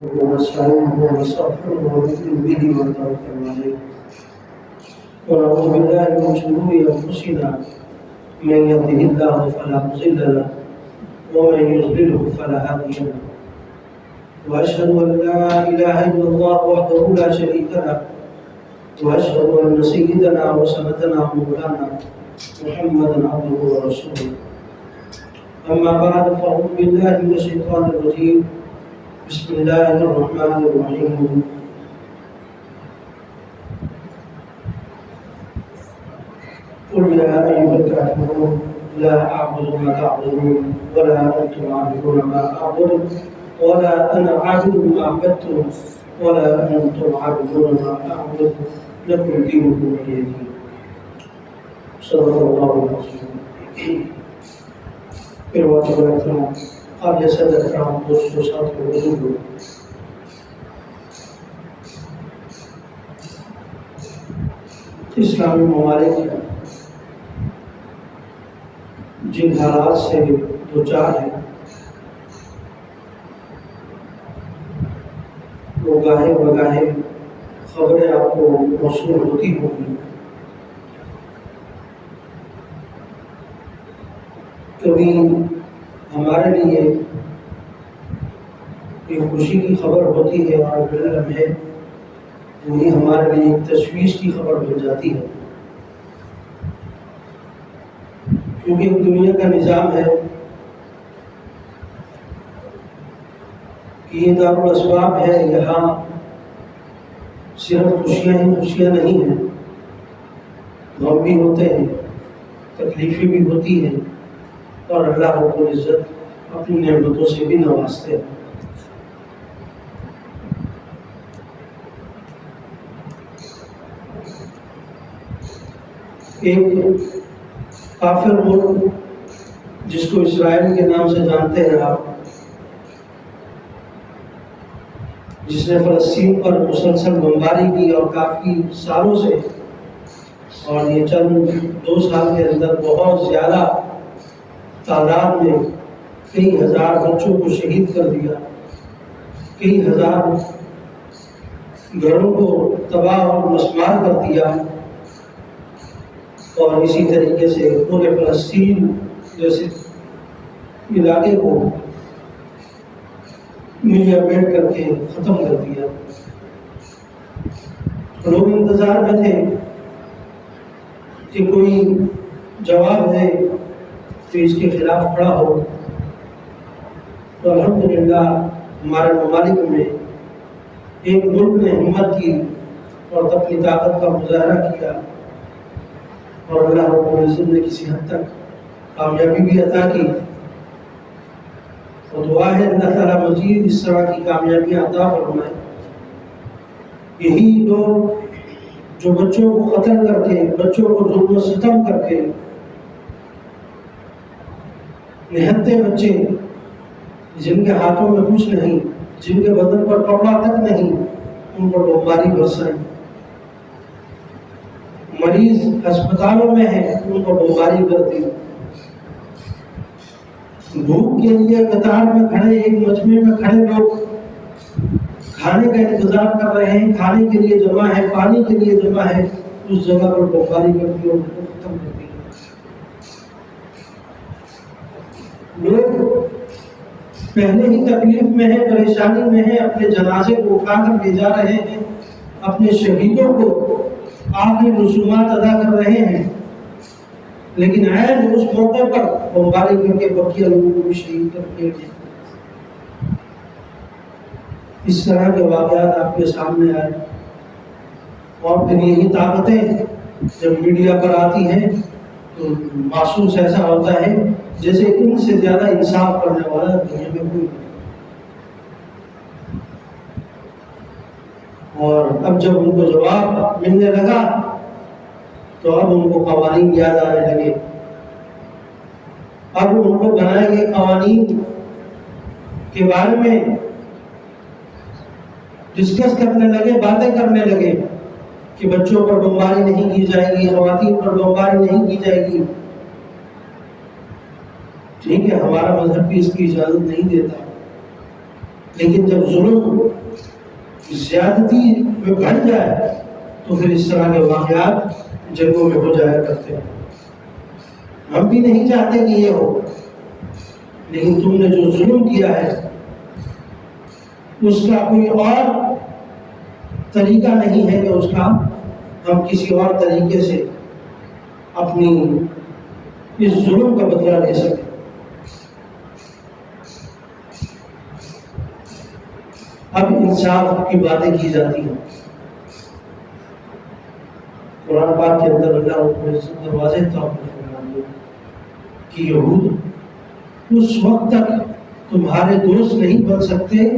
ونستعينه ونستغفره ونؤمن به ونتوكل عليه ونعوذ بالله من شرور انفسنا من يهده الله فلا مضل له ومن يضلله فلا هادي له واشهد ان لا اله الا الله وحده لا شريك له واشهد ان سيدنا وسندنا ومولانا محمدا عبده ورسوله اما بعد فاعوذ بالله من الشيطان الرجيم بسم الله الرحمن الرحيم قل يا أيها الكافرون لا أعبد ما تعبدون ولا أنتم عابدون ما أعبد ولا أنا عابد ما عبدتم ولا أنتم عابدون ما أعبد لكم دينكم ولي دين. صدق الله العظيم. قبل صدق دوستوں ساتھیوں بزرگوں، اسلامی ممالک جن حالات سے دوچار ہیں وہ گاہے بگاہے خبریں آپ کو موصول ہوتی ہوگی. کبھی ہمارے لیے ایک خوشی کی خبر ہوتی ہے اور بل لمحے وہی ہمارے لیے ایک تشویش کی خبر بن جاتی ہے، کیونکہ ایک دنیا کا نظام ہے کہ یہ دارالاسباب ہے، یہاں صرف خوشیاں ہی خوشیاں نہیں ہیں، غم بھی ہوتے ہیں، تکلیفیں بھی ہوتی ہیں، اور اللہ رب العزت اپنی نعمتوں سے بھی نوازتے ہیں. ایک کافر ملک جس کو اسرائیل کے نام سے جانتے ہیں آپ، جس نے فلسطین پر مسلسل بمباری کی اور کافی سالوں سے، اور یہ چند 2 سال کے اندر بہت زیادہ تعداد میں کئی ہزار بچوں کو شہید کر دیا، کئی ہزار گھروں کو تباہ اور مسمار کر دیا، اور اسی طریقے سے پورے فلسطین جیسے علاقے کو ملیا بیٹھ کر کے ختم کر دیا. لوگ انتظار میں تھے کہ کوئی جواب دے تو اس کے خلاف کھڑا ہو، تو الحمدللہ ہمارے ممالک میں ایک ملک نے ہمت کی اور اپنی طاقت کا مظاہرہ کیا، اور اللہ رب العزت نے کسی حد تک کامیابی بھی عطا کی. اور دعا ہے اللہ تعالیٰ مزید اس طرح کی کامیابیاں عطا فرمائے. یہی لوگ جو بچوں کو قتل کر کے، بچوں کو ظلم و ستم کر کے، نہتے بچے جن کے ہاتھوں میں کچھ نہیں، جن کے بدن پر کپڑا تک نہیں، ان پر بمباری برسائی. مریض ہسپتالوں میں ہیں، ان کو بمباری کر دی. بھوک کے لیے قطار میں کھڑے، ایک مجمع میں کھڑے لوگ کھانے کا انتظار کر رہے ہیں، کھانے کے لیے جمع ہے، پانی کے لیے جمع ہے، اس جگہ پر بمباری کر دی اور ختم کر دی. لوگ پہلے ہی تکلیف میں ہیں، پریشانی میں ہیں، اپنے جنازے کو اٹھا کر لے جا رہے ہیں، اپنے شہیدوں کو آخری رسومات ادا کر رہے ہیں، لیکن عین اس موقع پر بمباری کر کے بقیہ لوگوں کو بھی شہید کر دیا گیا. اس طرح کے واقعات آپ کے سامنے آئے، اور پھر یہی طاقتیں جب میڈیا پر آتی ہیں تو محسوس ایسا ہوتا ہے جیسے ان سے زیادہ انصاف کرنے والا دنیا میں کوئی نہیں. اور اب جب ان کو جواب ملنے لگا تو اب ان کو قوانین یاد آنے لگے، اب ان کو بنائے گئے قوانین کے بارے میں ڈسکس کرنے لگے، باتیں کرنے لگے کہ بچوں پر بمباری نہیں کی جائے گی، خواتین پر بمباری نہیں کی جائے گی. ٹھیک ہے، ہمارا مذہب بھی اس کی اجازت نہیں دیتا، لیکن جب ظلم زیادتی میں بڑھ جائے تو پھر اس طرح کے واقعات جنگوں میں ہو جایا کرتے ہیں. ہم بھی نہیں چاہتے کہ یہ ہو، لیکن تم نے جو ظلم کیا ہے اس کا کوئی اور طریقہ نہیں ہے کہ اس کا ہم کسی اور طریقے سے اپنی اس ظلم کا بدلہ لے سکیں. اب انصاف کی باتیں کی جاتی ہیں. قرآن پاک کے اندر اللہ نے واضح طور پر فرمایا کہ یہود اس وقت تک تمہارے دوست نہیں بن سکتے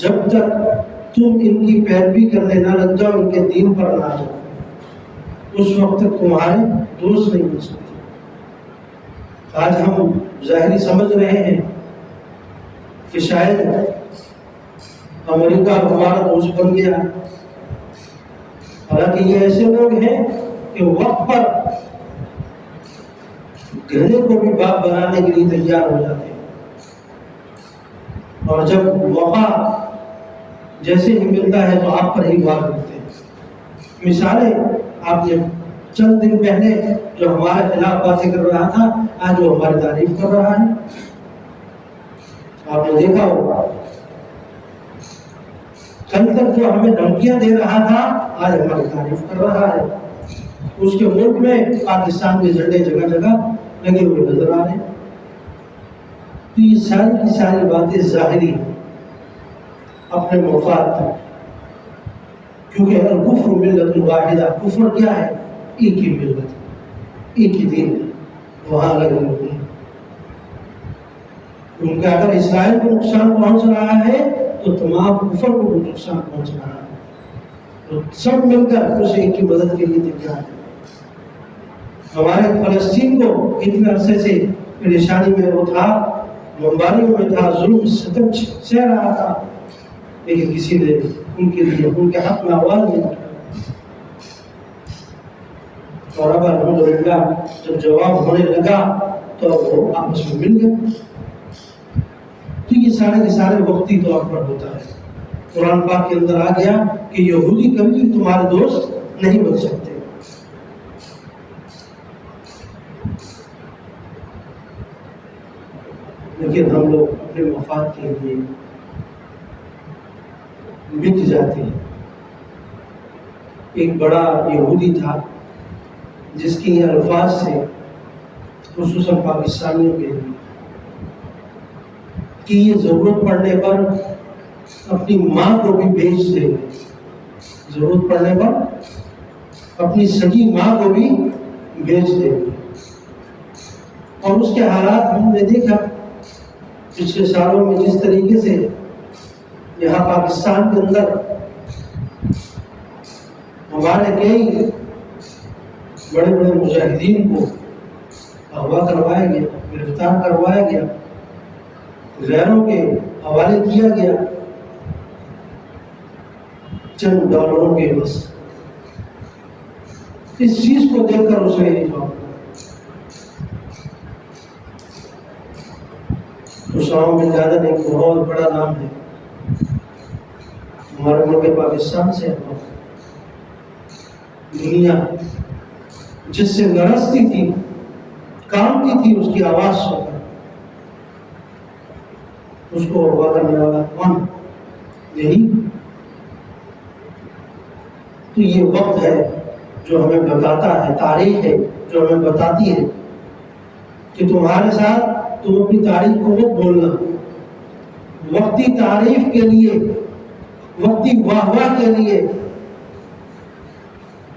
جب تک تم ان کی پیروی کرنے نہ لگ جاؤ، ان کے دین پر نہ آ جاؤ. اس وقت تک تمہارے دوست نہیں بن سکتے. آج ہم ظاہری سمجھ رہے ہیں کہ شاید امریکہ ہمارا دوست بن گیا، حالانکہ یہ ایسے لوگ ہیں کہ وقت پر گدھے کو بھی باپ بنانے کے لیے تیار ہو جاتے ہیں، اور جب موقع جیسے ہی ملتا ہے تو آپ پر ہی وار کرتے ہیں. مثالیں آپ نے چند دن پہلے جو ہمارے خلاف باتیں کر رہا تھا آج وہ ہماری تعریف کر رہا ہے. آپ نے دیکھا ہوگا کل تک جو ہمیں دھمکیاں دے رہا تھا آج ہماری تعریف کر رہا ہے. اس کے ملک میں پاکستان کے جھنڈے جگہ جگہ لگے ہوئے نظر آ رہے ہیں. تو یہ ساری کی ساری باتیں ظاہری ہیں اپنے مفاد تک، کیونکہ الکفر ملت واحدہ، کفر کیا ہے؟ ایک ہی ملت، ایک ہی دین، وہاں الگ الگ نہیں. ان کا اگر اسرائیل کو نقصان پہنچ رہا ہے تو تمام کفر کو بھی نقصان پہنچ رہا ہے. تو سب مل کر اس ایک کی مدد کے لیے تیار ہے. ہمارے فلسطین کو اتنے عرصے سے پریشانی میں وہ تھا، بمباریوں میں تھا، ظلم ستم سہ رہا تھا، لیکن کسی نے ان کے لیے ان کے حق میں آواز نہیں اٹھائی. اور اب الحمدللہ جب جواب ہونے لگا تو وہ آپس میں مل گئے. تو یہ سارے کے سارے وقتی طور پر ہوتا ہے. قرآن پاک کے اندر آ گیا کہ یہودی کبھی تمہارے دوست نہیں بن سکتے. لیکن ہم لوگ اپنے مفاد کے لیے بک جاتے ہیں. ایک بڑا یہودی تھا جس کی الفاظ سے خصوصاً پاکستانیوں کے لیے کہ یہ ضرورت پڑنے پر اپنی ماں کو بھی بیچ دے گے، ضرورت پڑنے پر اپنی سگی ماں کو بھی بیچ دے گے. اور اس کے حالات ہم نے دیکھا پچھلے سالوں میں جس طریقے سے یہاں پاکستان کے اندر ہمارے کئی بڑے بڑے مجاہدین کو اغوا کروایا گیا، گرفتار کروایا گیا، غیروں کے حوالے کیا گیا چند ڈالروں کے بس. اس چیز کو دیکھ کر اس نے یہ جواب دیا. اسامہ بن لادن ایک بہت بڑا نام ہے ہمارے ملک پاکستان سے. دنیا جس سے لرزتی تھی، کامتی تھی اس کی آواز سن کر. اس کو اغوا کرنے والا کون؟ یہی. تو یہ وقت ہے جو ہمیں بتاتا ہے، تاریخ ہے جو ہمیں بتاتی ہے کہ تمہارے ساتھ تم اپنی تاریخ کو مت بھولنا. وقتی تعریف کے لیے، وقتی واہ واہ کے لیے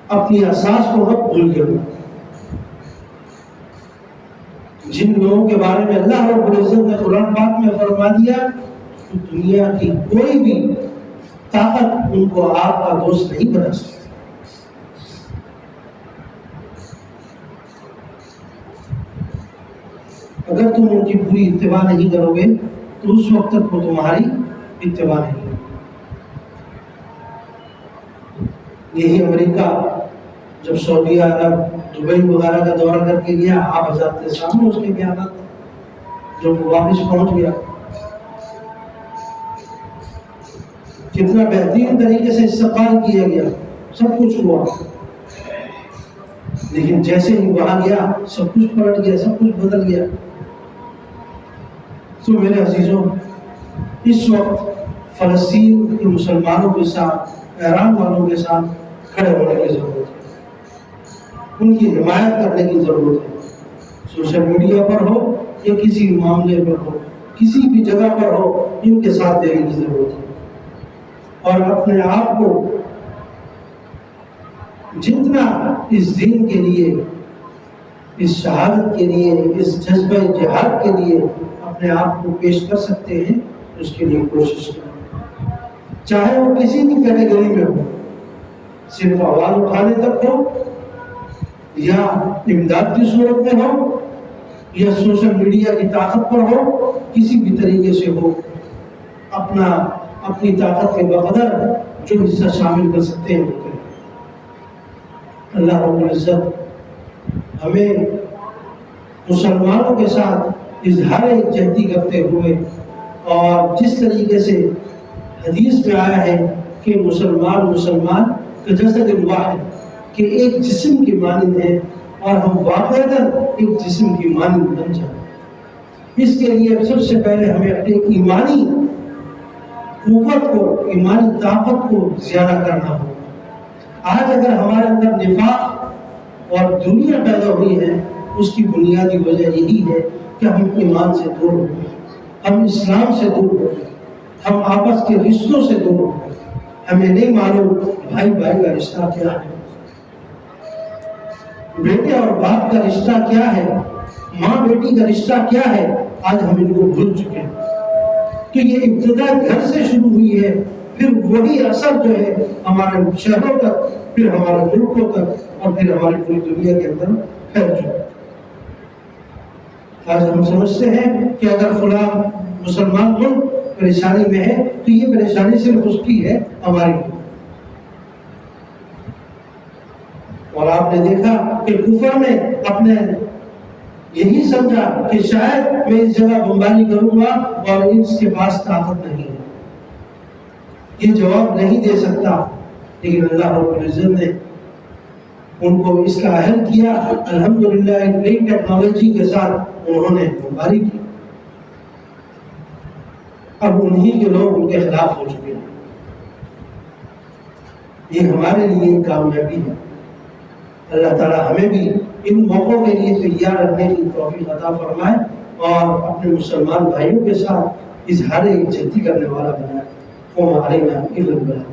اپنی اساس کو مت بھول جانا. جن لوگوں کے بارے میں اللہ رب العزت نے قرآن پاک میں فرما دیا کہ دنیا کی کوئی بھی طاقت ان کو آپ کا دوست نہیں بنا سکتی. اگر تم ان کی پوری اتباع نہیں کرو گے تو اس وقت تک وہ تمہاری اتباع نہیں کریں. یہی امریکہ جب سعودی عرب، دبئی وغیرہ کا دورہ کر کے گیا، آپ حضرات کے سامنے اس کے بیانات جب وہ واپس پہنچ گیا کتنا بہترین طریقے سے استقبال کیا گیا، سب کچھ ہوا، لیکن جیسے ہی وہاں گیا سب کچھ پلٹ گیا، سب کچھ بدل گیا۔ تو میرے عزیزوں، اس وقت فلسطین کے مسلمانوں کے ساتھ، ایران والوں کے ساتھ کھڑے ہونے کی ضرورت ہے، ان کی حمایت کرنے کی ضرورت ہے، سوشل میڈیا پر ہو یا کسی معاملے پر ہو، کسی بھی جگہ پر ہو، ان کے ساتھ دینے کی ضرورت ہے، اور اپنے آپ کو جتنا اس دین کے لیے، اس شہادت کے لیے، اس جذبہ جہاد کے لیے اپنے آپ کو پیش کر سکتے ہیں، اس کے لیے کوشش کریں، چاہے وہ کسی بھی کیٹیگری میں ہو، صرف آواز اٹھانے تک ہو، یا امداد کی صورت میں ہو، یا سوشل میڈیا کی طاقت پر ہو، کسی بھی طریقے سے ہو، اپنی طاقت کے بقدر جو حصہ شامل کر سکتے ہیں وہ کریں۔ اللہ رب العزت ہمیں مسلمانوں کے ساتھ اظہار یکجہتی کرتے ہوئے، اور جس طریقے سے حدیث میں آیا ہے کہ مسلمان کا جسد واحد، کہ ایک جسم کی مانند ہے، اور ہم واقعتاً ایک جسم کی مانند بن جائیں، اس کے لیے سب سے پہلے ہمیں اپنے ایمانی قوت کو، ایمانی طاقت کو زیادہ کرنا ہوگا۔ آج اگر ہمارے اندر نفاق اور دنیا پیدا ہوئی ہے، اس کی بنیادی وجہ یہی ہے کہ ہم ایمان سے دور ہو گئے، ہم اسلام سے دور ہو گئے، ہم آپس کے رشتوں سے دور ہو گئے، ہمیں نہیں معلوم بھائی کا رشتہ کیا ہے، بیٹے اور باپ کا رشتہ کیا ہے، ماں بیٹی کا رشتہ کیا ہے، آج ہم ان کو بھول چکے ہیں، کہ یہ ابتدا گھر سے شروع ہوئی ہے، پھر وہی اثر جو ہے ہمارے شہروں تک، پھر ہمارے ملکوں تک، اور پھر ہماری پوری دنیا کے اندر پھیل چکا۔ آج ہم سمجھتے ہیں کہ اگر فلاں مسلمان ملک پریشانی میں ہے تو یہ پریشانی صرف اس کی ہے، ہماری نہیں۔ اور آپ نے دیکھا کہ کفر نے اپنے یہی سمجھا کہ شاید میں اس جگہ بمباری کروں گا اور اس کے پاس طاقت نہیں ہے، یہ جواب نہیں دے سکتا، لیکن اللہ رب العزت نے ان کو اس کا اہل کیا۔ الحمدللہ ایک نئی ٹیکنالوجی کے ساتھ انہوں نے بمباری کی، اب انہی کے لوگ ان کے خلاف ہو چکے ہیں۔ یہ ہمارے لیے ایک کامیابی ہے۔ اللہ تعالیٰ ہمیں بھی ان موقعوں کے لیے تیار رہنے کی توفیق عطا فرمائے، اور اپنے مسلمان بھائیوں کے ساتھ اظہار یکجہتی کرنے والا بنائے۔ وما علینا الا البلاغ۔